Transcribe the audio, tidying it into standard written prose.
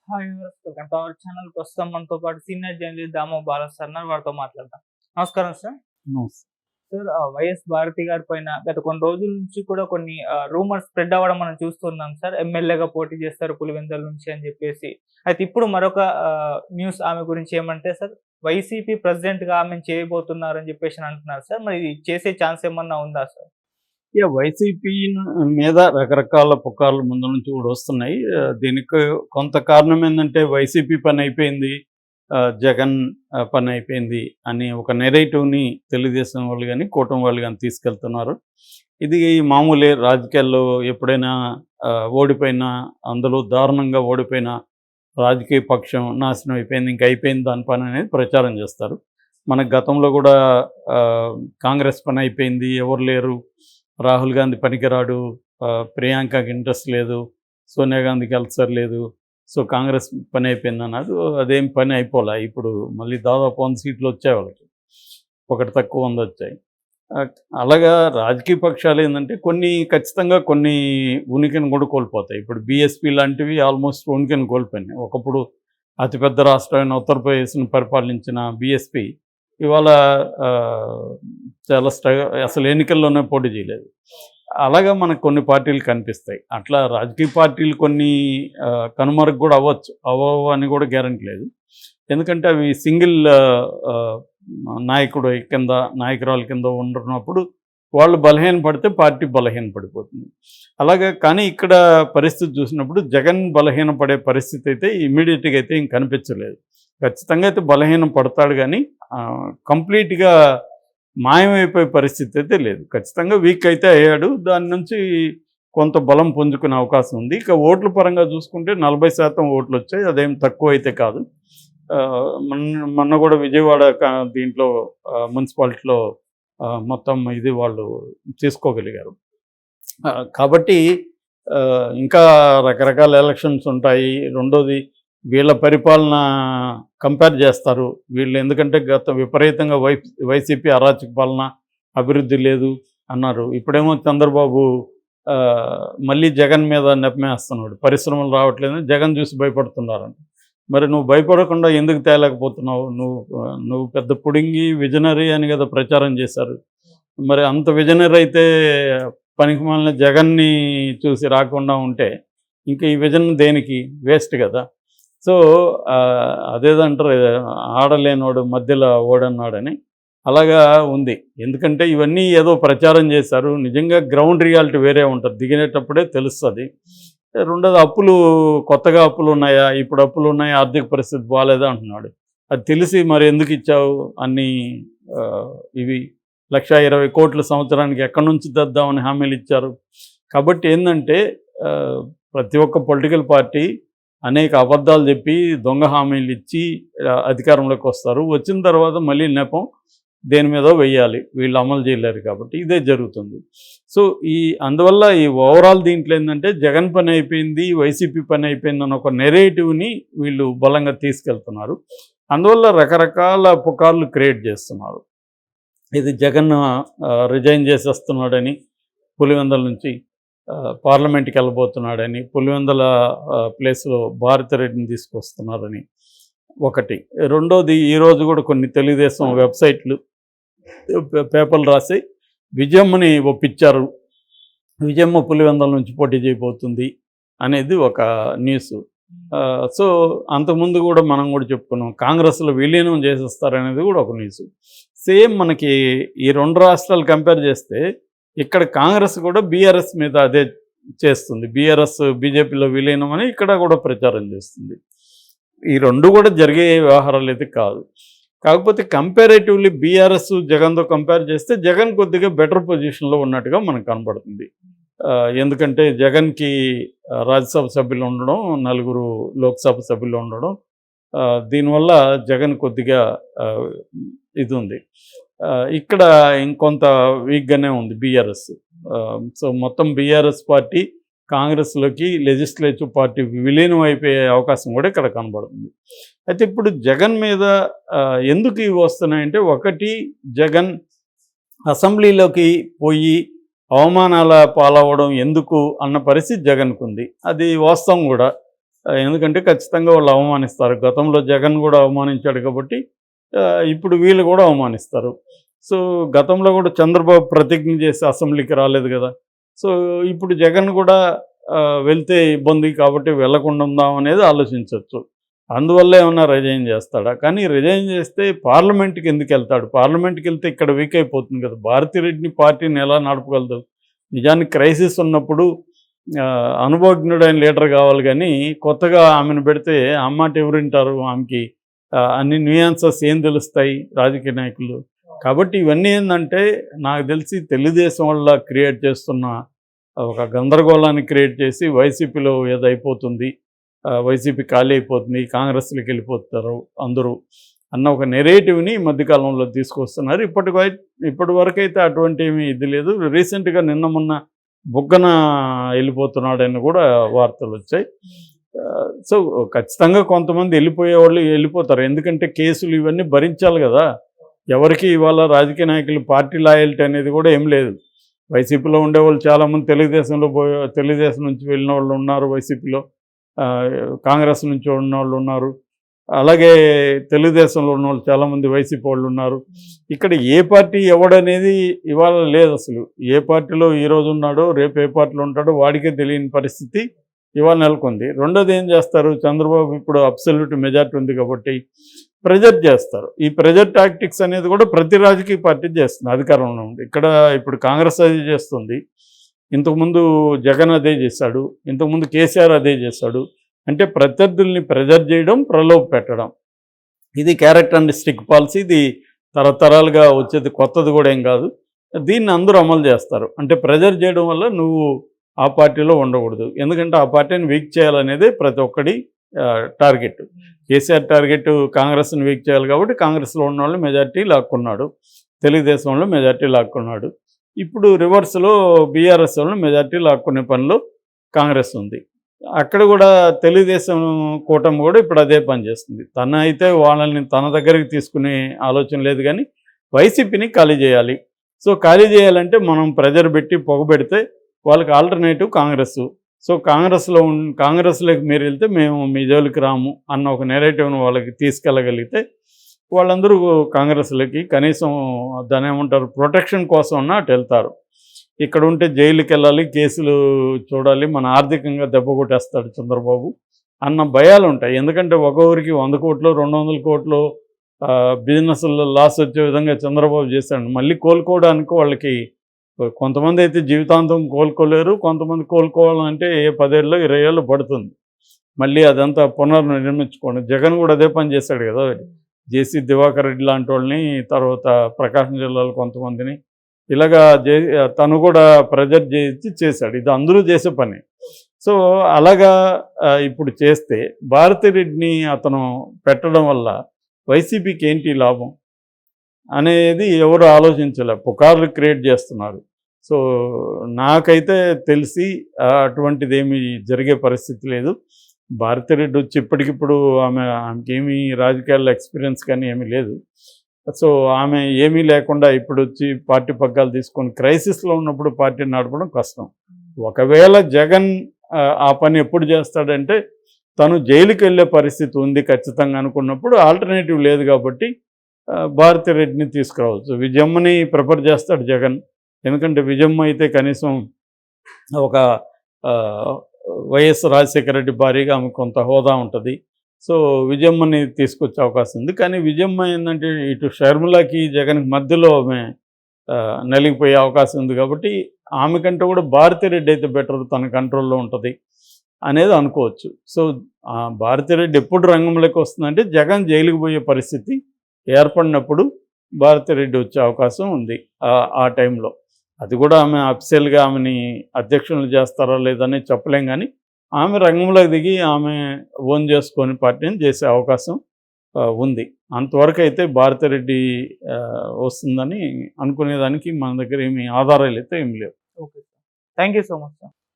Hi viewers, welcome to our channel. ప్రస్తుతం మనతో పాటు senior journalist Damoh Bala sir ఉన్నారు. వారితో మాట్లాడదాం. నమస్కారం సార్. నమస్తే. సార్, వైఎస్ భారతి గారి పైన గత కొన్ని రోజుల నుంచి కూడా కొన్ని రూమర్స్ స్ప్రెడ్ అవ్వడం మనం చూస్తున్నాం సార్. ఎమ్మెల్యేగా పోటీ చేస్తారు పులివెందుల నుంచి అని చెప్పేసి. అయితే ఇప్పుడు మరొక న్యూస్ ఆమె గురించి ఏమంటే సార్, వైసీపీ ప్రెసిడెంట్‌గా ఆమెను చేయబోతున్నారని చెప్పేసి అంటున్నారు సార్. మరి ఇది చేసే ఛాన్స్ ఏమన్నా ఉందా సార్? వైసీపీ మీద రకరకాల పుకార్లు ముందు నుంచి కూడా వస్తున్నాయి. దీనికి కొంత కారణం ఏందంటే వైసీపీ పని అయిపోయింది, జగన్ పని అయిపోయింది అని ఒక నెరేటివ్‌ని తెలుగుదేశం వాళ్ళు గాని, కూటమి వాళ్ళు గాని తీసుకెళ్తున్నారు. ఇది మామూలే రాజకీయాల్లో. ఎప్పుడైనా ఓడిపోయినా, అందులో దారుణంగా ఓడిపోయిన రాజకీయ పక్షం నాశనం అయిపోయింది, ఇంక అయిపోయింది దాని పని అనేది ప్రచారం చేస్తారు. మనకు గతంలో కూడా కాంగ్రెస్ పని అయిపోయింది, ఎవరు లేరు, రాహుల్ గాంధీ పనికిరాడు, ప్రియాంకకి ఇంట్రెస్ట్ లేదు, సోనియా గాంధీకి అల్సర్ లేదు, సో కాంగ్రెస్ పని అయిపోయింది అన్నారు. అదేం పని అయిపోలే. ఇప్పుడు మళ్ళీ దాదాపు 100 సీట్లు వచ్చాయి వాళ్ళకి, ఒకటి తక్కువ 100 వచ్చాయి. అలాగా రాజకీయ పక్షాలు ఏంటంటే ఖచ్చితంగా కొన్ని ఉనికిని కూడా కోల్పోతాయి. ఇప్పుడు బీఎస్పీ లాంటివి ఆల్మోస్ట్ ఉనికిని కోల్పోయినాయి. ఒకప్పుడు అతిపెద్ద రాష్ట్రమైన ఉత్తరప్రదేశ్ను పరిపాలించిన బీఎస్పీ ఇవాళ చాలా అసలు ఎన్నికల్లోనే పోటీ చేయలేదు. అలాగా మనకు కొన్ని పార్టీలు కనిపిస్తాయి. అట్లా రాజకీయ పార్టీలు కొన్ని కనుమరుగు కూడా అవ్వచ్చు, అవ్వవు అని కూడా గ్యారంటీ లేదు. ఎందుకంటే అవి సింగిల్ నాయకుడు కింద, నాయకురాల కింద ఉంటున్నప్పుడు వాళ్ళు బలహీనపడితే పార్టీ బలహీనపడిపోతుంది. అలాగే కానీ ఇక్కడ పరిస్థితి చూసినప్పుడు జగన్ బలహీనపడే పరిస్థితి అయితే ఇమ్మీడియట్గా అయితే ఇంక కనిపించలేదు. ఖచ్చితంగా అయితే బలహీనం పడతాడు, కానీ కంప్లీట్గా మాయమైపోయే పరిస్థితి అయితే లేదు. ఖచ్చితంగా వీక్ అయితే అయ్యాడు. దాని నుంచి కొంత బలం పుంజుకునే అవకాశం ఉంది. ఇక ఓట్ల పరంగా చూసుకుంటే 40% ఓట్లు వచ్చాయి. అదేం తక్కువ అయితే కాదు. మొన్న కూడా విజయవాడ దీంట్లో మున్సిపాలిటీలో మొత్తం ఇది వాళ్ళు తీసుకోగలిగారు. కాబట్టి ఇంకా రకరకాల ఎలక్షన్స్ ఉంటాయి. రెండోది, వీళ్ళ పరిపాలన కంపేర్ చేస్తారు వీళ్ళు. ఎందుకంటే విపరీతంగా వైసీపీ అరాచక పాలన, అభివృద్ధి లేదు అన్నారు. ఇప్పుడేమో చంద్రబాబు మళ్ళీ జగన్ మీద నెపమేస్తున్నాడు, పరిశ్రమలు రావట్లేదని జగన్ చూసి భయపడుతున్నారంట. మరి నువ్వు భయపడకుండా ఎందుకు తేలేకపోతున్నావు? నువ్వు పెద్ద పుడింగి విజనరీ అని కదా ప్రచారం చేశారు. మరి అంత విజనరీ అయితే పనికిమాలిన జగన్ని చూసి రాకుండా ఉంటే ఇంకా ఈ విజన్ దేనికి? వేస్ట్ కదా. సో అదేదంటారు, ఆడలేనోడు మధ్యలో ఓడన్నాడని, అలాగా ఉంది. ఎందుకంటే ఇవన్నీ ఏదో ప్రచారం చేశారు. నిజంగా గ్రౌండ్ రియాలిటీ వేరే ఉంటుంది, దిగినేటప్పుడే తెలుస్తుంది. రెండోది, కొత్తగా అప్పులు ఉన్నాయా, ఇప్పుడు అప్పులు ఉన్నాయా, ఆర్థిక పరిస్థితి బాగాలేదా అంటున్నాడు. అది తెలిసి మరి ఎందుకు ఇచ్చావు అన్నీ ఇవి 1,20 కోట్ల సంవత్సరానికి ఎక్కడి నుంచి తెద్దామని హామీలు ఇచ్చారు. కాబట్టి ఏంటంటే ప్రతి ఒక్క పొలిటికల్ పార్టీ అనేక అబద్ధాలు చెప్పి దొంగ హామీలు ఇచ్చి అధికారంలోకి వస్తారు. వచ్చిన తర్వాత మళ్ళీ నెపం దేని మీద వెయ్యాలి, వీళ్ళు అమలు చేయలేరు. కాబట్టి ఇదే జరుగుతుంది. సో అందువల్ల ఈ ఓవరాల్ దీంట్లో ఏంటంటే జగన్ పని అయిపోయింది, వైసీపీ పని అయిపోయింది అన్న ఒక నెరేటివ్ని వీళ్ళు బలంగా తీసుకెళ్తున్నారు. అందువల్ల రకరకాల పుకార్లు క్రియేట్ చేస్తున్నారు. ఇది జగన్ రిజైన్ చేసేస్తున్నాడని, పులివెందుల నుంచి పార్లమెంట్కి వెళ్ళబోతున్నాడని, పులివెందుల ప్లేస్లో భారతిరెడ్డిని తీసుకొస్తున్నారని ఒకటి. రెండోది, ఈరోజు కూడా కొన్ని తెలుగుదేశం వెబ్సైట్లు, పేపర్లు రాసి విజయమ్మని ఒప్పించారు, విజయమ్మ పులివెందుల నుంచి పోటీ చేయబోతుంది అనేది ఒక న్యూస్. సో అంతకుముందు కూడా మనం కూడా చెప్పుకున్నాం, కాంగ్రెస్లో విలీనం చేసేస్తారనేది కూడా ఒక న్యూస్. సేమ్ మనకి ఈ 2 రాష్ట్రాలు కంపేర్ చేస్తే ఇక్కడ కాంగ్రెస్ కూడా బీఆర్ఎస్ మీద అదే చేస్తుంది. బీఆర్ఎస్ బీజేపీలో విలీనం అని ఇక్కడ కూడా ప్రచారం చేస్తుంది. ఈ 2 కూడా జరిగే వ్యవహారాలు అయితే కాదు. కాకపోతే కంపారేటివ్లీ బీఆర్ఎస్ జగన్తో కంపేర్ చేస్తే జగన్ కొద్దిగా బెటర్ పొజిషన్లో ఉన్నట్టుగా మనకు కనబడుతుంది. ఎందుకంటే జగన్కి రాజ్యసభ సభ్యులు ఉండడం, 4 లోక్సభ సభ్యులు ఉండడం, దీనివల్ల జగన్ కొద్దిగా ఇది ఉంది. ఇక్కడ ఇంకొంత వీక్గానే ఉంది బీఆర్ఎస్. సో మొత్తం బీఆర్ఎస్ పార్టీ కాంగ్రెస్లోకి లెజిస్లేటివ్ పార్టీ విలీనం అయిపోయే అవకాశం కూడా ఇక్కడ కనబడుతుంది. అయితే ఇప్పుడు జగన్ మీద ఎందుకు ఇవి వస్తున్నాయంటే, ఒకటి, జగన్ అసెంబ్లీలోకి పోయి అవమానాల పాలవడం ఎందుకు అన్న పరిస్థితి జగన్కు ఉంది. అది వాస్తవం కూడా. ఎందుకంటే ఖచ్చితంగా వాళ్ళు అవమానిస్తారు. గతంలో జగన్ కూడా అవమానించాడు కాబట్టి ఇప్పుడు వీళ్ళు కూడా అవమానిస్తారు. సో గతంలో కూడా చంద్రబాబు ప్రతిజ్ఞ చేసి అసెంబ్లీకి రాలేదు కదా. సో ఇప్పుడు జగన్ కూడా వెళ్తే ఇబ్బంది కాబట్టి వెళ్లకుండా ఉందాం అనేది ఆలోచించవచ్చు. అందువల్ల ఏమన్నా రిజైన్ చేస్తాడా? కానీ రిజైన్ చేస్తే పార్లమెంట్కి ఎందుకు వెళ్తాడు? పార్లమెంట్కి వెళ్తే ఇక్కడ వీక్ అయిపోతుంది కదా. భారతిరెడ్డిని పార్టీని ఎలా నడపగలదు? నిజానికి క్రైసిస్ ఉన్నప్పుడు అనుభవజ్ఞుడైన లీడర్ కావాలి, కానీ కొత్తగా ఆమెను పెడితే ఆ మాట ఎవరు వింటారు? ఆమెకి అన్ని న్యూయాన్సెస్ ఏం తెలుస్తాయి రాజకీయ నాయకులు? కాబట్టి ఇవన్నీ ఏంటంటే నాకు తెలిసి తెలుగుదేశం వల్ల క్రియేట్ చేస్తున్న ఒక గందరగోళాన్ని క్రియేట్ చేసి వైసీపీలో ఏదో అయిపోతుంది, వైసీపీ ఖాళీ అయిపోతుంది, కాంగ్రెస్లోకి వెళ్ళిపోతారు అందరూ అన్న ఒక నెరేటివ్ని ఈ మధ్యకాలంలో తీసుకొస్తున్నారు. ఇప్పటి వరకు అయితే అటువంటి ఏమీ ఇది లేదు. రీసెంట్గా నిన్న మొన్న బుగ్గన వెళ్ళిపోతున్నాడని కూడా వార్తలు వచ్చాయి. సో ఖచ్చితంగా కొంతమంది వెళ్ళిపోయే వాళ్ళు వెళ్ళిపోతారు. ఎందుకంటే కేసులు ఇవన్నీ భరించాలి కదా. ఎవరికి ఇవాళ రాజకీయ నాయకులు పార్టీ లాయల్టీ అనేది కూడా ఏం లేదు. వైసీపీలో ఉండేవాళ్ళు చాలామంది తెలుగుదేశం నుంచి వెళ్ళిన వాళ్ళు ఉన్నారు, వైసీపీలో కాంగ్రెస్ నుంచి ఉన్న వాళ్ళు ఉన్నారు, అలాగే తెలుగుదేశంలో ఉన్న వాళ్ళు చాలామంది వైసీపీ వాళ్ళు ఉన్నారు. ఇక్కడ ఏ పార్టీ ఎవడనేది ఇవాళ లేదు. అసలు ఏ పార్టీలో ఈరోజు ఉన్నాడో రేపు ఏ పార్టీలో ఉంటాడో వాడికే తెలియని పరిస్థితి ఇవాళ నెలకొంది. రెండోది ఏం చేస్తారు, చంద్రబాబు ఇప్పుడు అబ్సల్యూట్ మెజార్టీ ఉంది కాబట్టి ప్రెజర్ చేస్తారు. ఈ ప్రెజర్ టాక్టిక్స్ అనేది కూడా ప్రతి రాజకీయ పార్టీ చేస్తుంది అధికారంలో ఉంది. ఇక్కడ ఇప్పుడు కాంగ్రెస్ అదే చేస్తుంది, ఇంతకుముందు జగన్ అదే చేశాడు, ఇంతకుముందు కేసీఆర్ అదే చేశాడు. అంటే ప్రత్యర్థుల్ని ప్రెజర్ చేయడం, ప్రలోభ పెట్టడం, ఇది క్యారెక్టర్ అండ్ స్టిక్ పాలసీ. ఇది తరతరాలుగా వచ్చేది, కొత్తది కూడా ఏం కాదు. దీన్ని అందరూ అమలు చేస్తారు. అంటే ప్రెజర్ చేయడం వల్ల నువ్వు ఆ పార్టీలో ఉండకూడదు, ఎందుకంటే ఆ పార్టీని వీక్ చేయాలనేది ప్రతి ఒక్కడి టార్గెట్. కేసీఆర్ టార్గెట్ కాంగ్రెస్ని వీక్ చేయాలి కాబట్టి కాంగ్రెస్లో ఉన్న వాళ్ళు మెజార్టీ లాక్కున్నాడు, తెలుగుదేశంలో మెజార్టీ లాక్కున్నాడు. ఇప్పుడు రివర్స్లో బీఆర్ఎస్ వాళ్ళు మెజార్టీ లాక్కునే పనిలో కాంగ్రెస్ ఉంది. అక్కడ కూడా తెలుగుదేశం కూటమి కూడా ఇప్పుడు అదే పని చేస్తుంది. తన అయితే వాళ్ళని తన దగ్గరికి తీసుకునే ఆలోచన లేదు, కానీ వైసీపీని ఖాళీ చేయాలి. సో ఖాళీ చేయాలంటే మనం ప్రెజర్ పెట్టి పొగబెడితే వాళ్ళకి ఆల్టర్నేటివ్ కాంగ్రెస్. సో కాంగ్రెస్లోకి మీరు వెళ్తే మేము మీ జోలికి రాము అన్న ఒక నెరేటివ్ను వాళ్ళకి తీసుకెళ్ళగలిగితే వాళ్ళందరూ కాంగ్రెస్లోకి కనీసం దాని ఏమంటారు ప్రొటెక్షన్ కోసం అన్న అటు వెళ్తారు. ఇక్కడ ఉంటే జైలుకి వెళ్ళాలి, కేసులు చూడాలి, మన ఆర్థికంగా దెబ్బ కొట్టేస్తాడు చంద్రబాబు అన్న భయాలు ఉంటాయి. ఎందుకంటే ఒక ఊరికి 100 కోట్లు 200 కోట్లు బిజినెస్లో లాస్ వచ్చే విధంగా చంద్రబాబు చేశాడు. మళ్ళీ కోలుకోవడానికి వాళ్ళకి కొంతమంది అయితే జీవితాంతం కోలుకోలేరు, కొంతమంది కోలుకోవాలంటే 10 ఏళ్ళు 20 ఏళ్ళు పడుతుంది. మళ్ళీ అదంతా పునర్నిర్మించుకోండి. జగన్ కూడా అదే పని చేశాడు కదా. జేసీ దివాకర్ రెడ్డి లాంటి వాళ్ళని, తర్వాత ప్రకాశం జిల్లాలో కొంతమందిని ఇలాగా తను కూడా ప్రెజర్ చేశాడు. ఇది అందరూ చేసే పని. సో అలాగా ఇప్పుడు చేస్తే భారతిరెడ్డిని అతను పెట్టడం వల్ల వైసీపీకి ఏంటి లాభం అనేది ఎవరు ఆలోచించలే, పుకార్లు క్రియేట్ చేస్తున్నారు. సో నాకైతే తెలిసి అటువంటిది ఏమీ జరిగే పరిస్థితి లేదు. భారతిరెడ్డి వచ్చి ఇప్పటికిప్పుడు ఆమెకేమీ రాజకీయాల్లో ఎక్స్పీరియన్స్ కానీ ఏమీ లేదు. సో ఆమె ఏమీ లేకుండా ఇప్పుడు వచ్చి పార్టీ పగ్గాలు తీసుకొని క్రైసిస్లో ఉన్నప్పుడు పార్టీని నడపడం కష్టం. ఒకవేళ జగన్ ఆ పని ఎప్పుడు చేస్తాడంటే తను జైలుకి వెళ్ళే పరిస్థితి ఉంది ఖచ్చితంగా అనుకున్నప్పుడు, ఆల్టర్నేటివ్ లేదు కాబట్టి భారతిరెడ్డిని తీసుకురావచ్చు. విజయమ్మని ప్రిఫర్ చేస్తాడు జగన్, ఎందుకంటే విజయమ్మ అయితే కనీసం ఒక వైఎస్ రాజశేఖర రెడ్డి భార్యగా ఆమె కొంత హోదా ఉంటుంది. సో విజయమ్మని తీసుకొచ్చే అవకాశం ఉంది. కానీ విజయమ్మ ఏంటంటే ఇటు షర్మిలకి జగన్కి మధ్యలో ఆమె నలిగిపోయే అవకాశం ఉంది కాబట్టి ఆమె కంటే కూడా భారతిరెడ్డి అయితే బెటర్, తన కంట్రోల్లో ఉంటుంది అనేది అనుకోవచ్చు. సో భారతిరెడ్డి ఎప్పుడు రంగంలోకి వస్తుందంటే జగన్ జైలుకి పోయే పరిస్థితి ఏర్పడినప్పుడు భారతిరెడ్డి వచ్చే అవకాశం ఉంది ఆ టైంలో. అది కూడా ఆమె అఫీషియల్గా ఆమెని అధ్యక్షులు చేస్తారా లేదని చెప్పలేం, కానీ ఆమె రంగంలోకి దిగి ఆమె ఓన్ చేసుకొని పార్టీని చేసే అవకాశం ఉంది. అంతవరకు అయితే భారతిరెడ్డి వస్తుందని అనుకునేదానికి మన దగ్గర ఏమి ఆధారాలు అయితే ఏమి లేవు. Okay sir, thank you so much sir.